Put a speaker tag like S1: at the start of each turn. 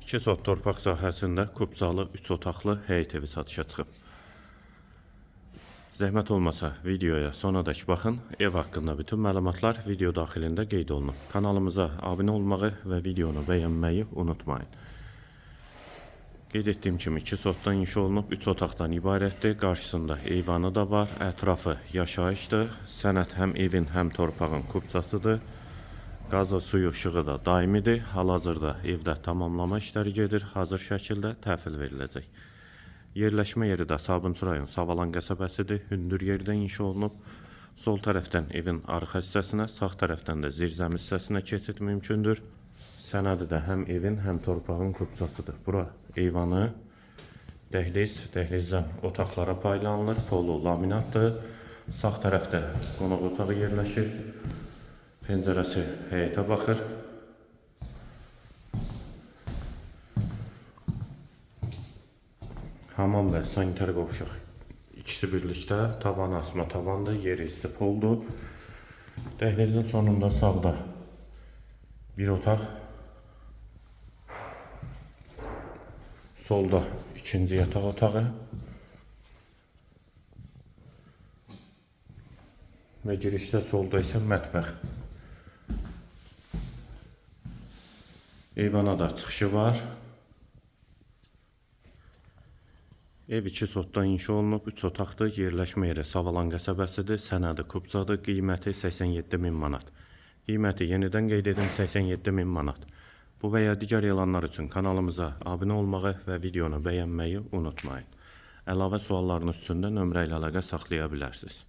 S1: 2 sot torpaq sahəsində kubcalı 3 otaqlı həyət evi satışa çıxıb. Zəhmət olmasa videoya sonadək baxın. Ev haqqında bütün məlumatlar video daxilində qeyd olunub. Kanalımıza abunə olmağı və videonu bəyənməyi unutmayın. Qeyd etdiyim kimi 2 sotdan inşa olunub, 3 otaqdan ibarətdir. Qarşısında eyvanı da var, ətrafı yaşayışdır. Sənəd həm evin, həm torpağın kubcasıdır. Qazı, suyu, işığı da daimidir. Hal-hazırda evdə tamamlama işləri gedir. Hazır şəkildə təhvil veriləcək. Yerləşmə yeri də Sabunçu rayon Savalan qəsəbəsidir. Hündür yerdə inşa olunub. Sol tərəfdən evin arxa hissəsinə, sağ tərəfdən də zirzəmi hissəsinə keçid mümkündür. Sənədi də həm evin, həm torpağın kubcasıdır. Bura eyvanı, dəhliz, dəhlizdən otaqlara paylanılır. Polu laminatdır. Sağ tərəfdə qonaq otağı yerləşir. Pəncərəsi həyətə baxır. Hamam və sanitar qovşaq ikisi birlikdə, tavan asma tavandır, yeri isti poldur. Dəhlizin sonunda sağda bir otaq, solda ikinci yataq otağı və girişdə solda isə mətbəx. Eyvana da çıxışı var. Ev 2 sotdan inşa olunub, 3 otaqdır, yerləşmə yeri Savalan qəsəbəsidir, sənədi kubcadır, qiyməti 87.000 manat. Qiyməti yenidən qeyd edim 87.000 manat. Bu və ya digər elanlar üçün kanalımıza abunə olmağı və videonu bəyənməyi unutmayın. Əlavə suallarınız üçün də nömrə ilə əlaqə saxlaya bilərsiniz.